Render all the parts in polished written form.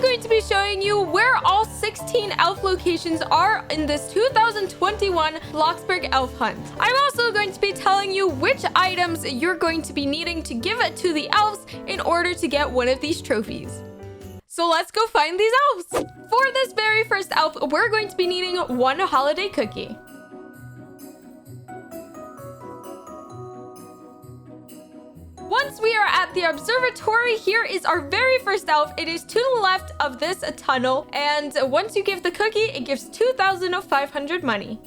going to be showing you where all 16 elf locations are in this 2021 Bloxburg Elf Hunt. I'm also going to be telling you which items you're going to be needing to give it to the elves in order to get one of these trophies. So let's go find these elves. For this very first elf, we're going to be needing one holiday cookie. Once we are at the observatory, here is our very first elf. It is to the left of this tunnel, and once you give the cookie, it gives 2,500 money.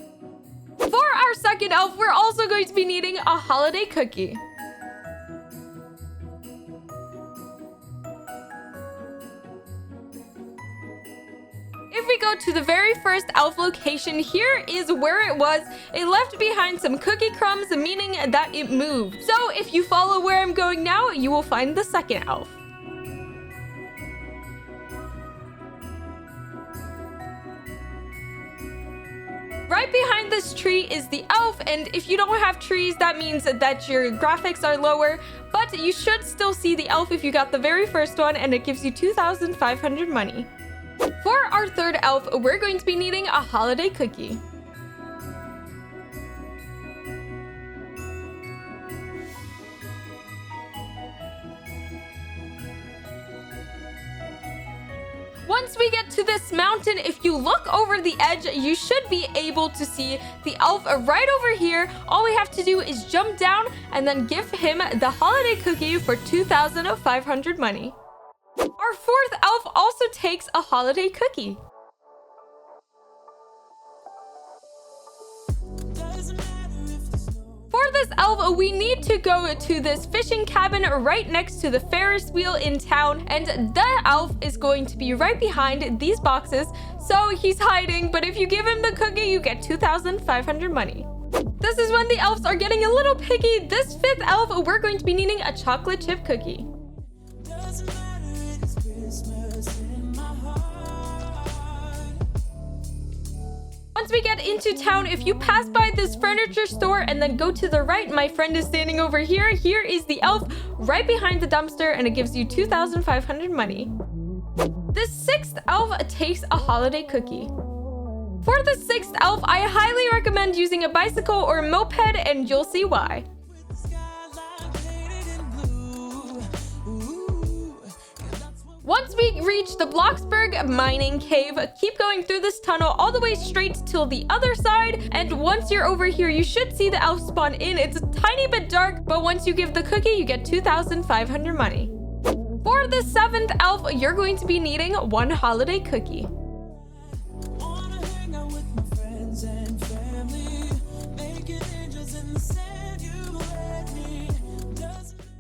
For our second elf, we're also going to be needing a holiday cookie. If we go to the very first elf location, here is where it was. It left behind some cookie crumbs, meaning that it moved. So if you follow where I'm going now, you will find the second elf. Right behind this tree is the elf, and if you don't have trees, that means that your graphics are lower, but you should still see the elf if you got the very first one, and it gives you 2,500 money. For our third elf, we're going to be needing a holiday cookie. Once we get to this mountain, if you look over the edge, you should be able to see the elf right over here. All we have to do is jump down and then give him the holiday cookie for 2,500 money. Our fourth elf also takes a holiday cookie. For this elf, we need to go to this fishing cabin right next to the Ferris wheel in town, and the elf is going to be right behind these boxes, so he's hiding, but if you give him the cookie, you get 2,500 money. This is when the elves are getting a little picky. This fifth elf, we're going to be needing a chocolate chip cookie. Once we get into town, if you pass by this furniture store and then go to the right, my friend is standing over here. Here is the elf right behind the dumpster, and it gives you 2,500 money. This sixth elf takes a holiday cookie. For the sixth elf, I highly recommend using a bicycle or a moped, and you'll see why. Once we reach the Bloxburg mining cave, keep going through this tunnel all the way straight till the other side. And once you're over here, you should see the elf spawn in. It's a tiny bit dark, but once you give the cookie, you get 2,500 money. For the seventh elf, you're going to be needing one holiday cookie.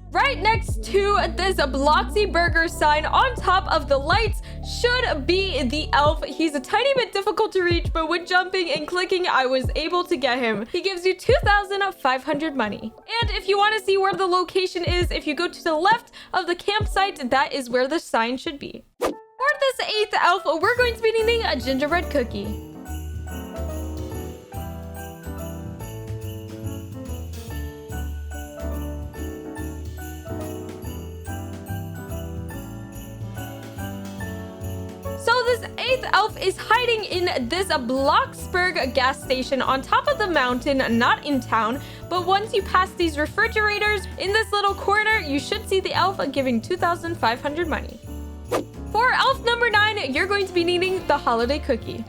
Right next to this Bloxy Burger sign on top of the lights should be the elf. He's a tiny bit difficult to reach, but with jumping and clicking, I was able to get him. He gives you 2,500 money. And if you want to see where the location is, if you go to the left of the campsite, that is where the sign should be. For this eighth elf, we're going to be needing a gingerbread cookie. So this eighth elf is hiding in this Bloxburg gas station on top of the mountain, not in town. But once you pass these refrigerators in this little corner, you should see the elf giving 2,500 money. For elf number 9, you're going to be needing the holiday cookie.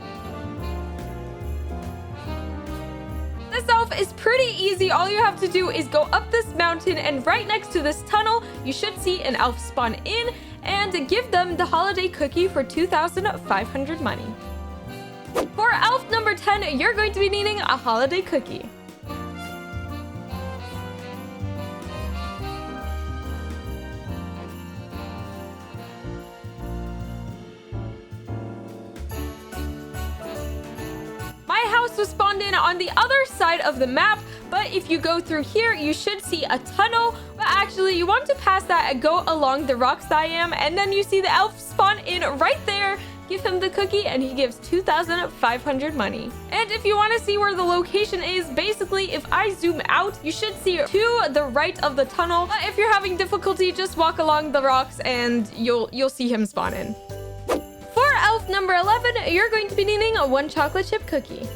This elf is pretty easy. All you have to do is go up this mountain, and right next to this tunnel, you should see an elf spawn in and give them the holiday cookie for 2,500 money. For elf number 10, you're going to be needing a holiday cookie. My house was spawned in on the other side of the map, but if you go through here, you should see a tunnel. But actually, you want to pass that and go along the rocks that I am, and then you see the elf spawn in right there. Give him the cookie, and he gives 2,500 money. And if you want to see where the location is, basically, if I zoom out, you should see to the right of the tunnel. But if you're having difficulty, just walk along the rocks, and you'll see him spawn in. elf number 11, you're going to be needing a 1 chocolate chip cookie.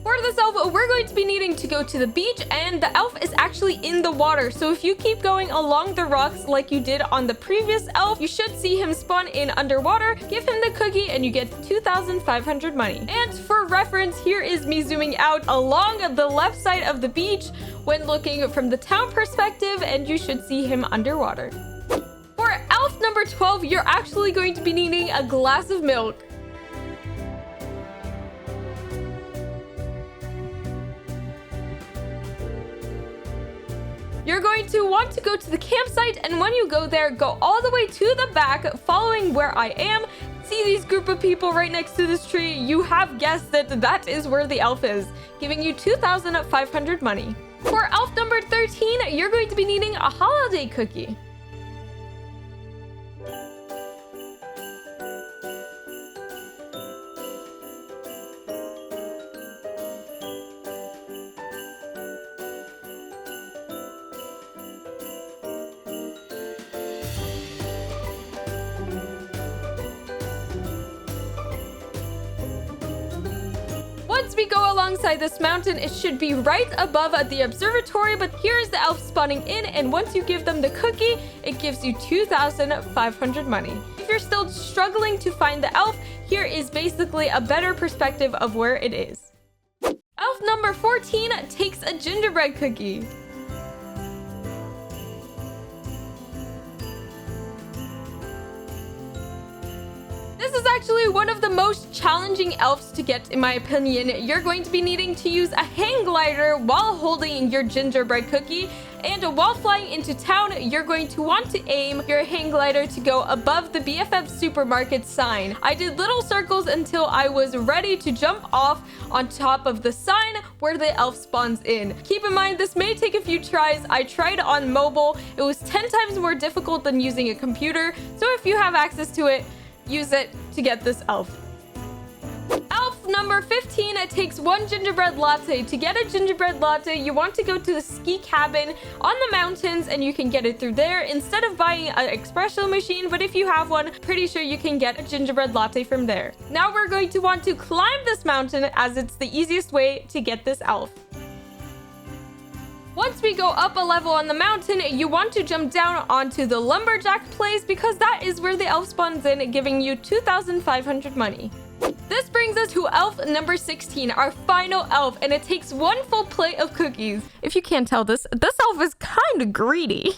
For this elf, we're going to be needing to go to the beach, and the elf is actually in the water. So if you keep going along the rocks like you did on the previous elf, you should see him spawn in underwater. Give him the cookie and you get 2,500 money. And for reference, here is me zooming out along the left side of the beach when looking from the town perspective, and you should see him underwater. For elf number 12, you're actually going to be needing a glass of milk. You're going to want to go to the campsite, and when you go there, go all the way to the back, following where I am. See these group of people right next to this tree? You have guessed it, that is where the elf is, giving you 2,500 money. For elf number 13, you're going to be needing a holiday cookie. Once we go alongside this mountain, it should be right above the observatory, but here's the elf spawning in, and once you give them the cookie, it gives you 2,500 money. If you're still struggling to find the elf, here is basically a better perspective of where it is. Elf number 14 takes a gingerbread cookie. This is actually one of the most challenging elves to get, in my opinion. You're going to be needing to use a hang glider while holding your gingerbread cookie, and while flying into town, you're going to want to aim your hang glider to go above the BFF supermarket sign. I did little circles until I was ready to jump off on top of the sign where the elf spawns in. Keep in mind, this may take a few tries. I tried on mobile. It was 10 times more difficult than using a computer, so if you have access to it, use it to get this elf. Elf number 15 takes 1 gingerbread latte. To get a gingerbread latte, you want to go to the ski cabin on the mountains, and you can get it through there instead of buying an espresso machine, but if you have one, pretty sure you can get a gingerbread latte from there. Now we're going to want to climb this mountain, as it's the easiest way to get this elf. Once we go up a level on the mountain, you want to jump down onto the lumberjack place, because that is where the elf spawns in, giving you 2,500 money. This brings us to elf number 16, our final elf, and it takes 1 full plate of cookies. If you can't tell, this elf is kind of greedy.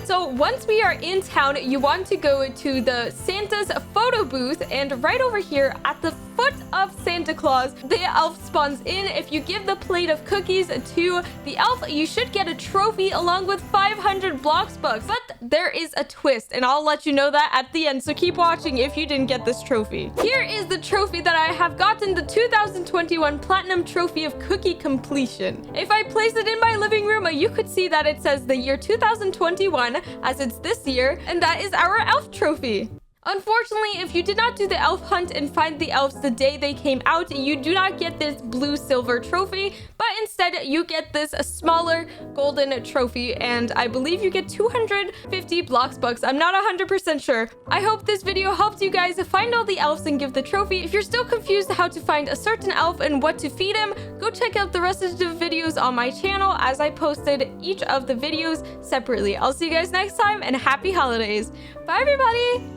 So once we are in town, you want to go to the Santa's photo booth, and right over here at the foot of Santa Claus, the elf spawns in. If you give the plate of cookies to the elf, you should get a trophy along with 500 Bloxburg. But there is a twist, and I'll let you know that at the end, so keep watching if you didn't get this trophy. Here is the trophy that I have gotten, the 2021 Platinum Trophy of Cookie Completion. If I place it in my living room, you could see that it says the year 2021, as it's this year, and that is our elf trophy. Unfortunately, if you did not do the elf hunt and find the elves the day they came out, you do not get this blue silver trophy, but instead you get this smaller golden trophy, and I believe you get 250 Bloxburg. I'm not 100% sure. I hope this video helped you guys find all the elves and give the trophy. If you're still confused how to find a certain elf and what to feed him, go check out the rest of the videos on my channel, as I posted each of the videos separately. I'll see you guys next time, and happy holidays. Bye everybody!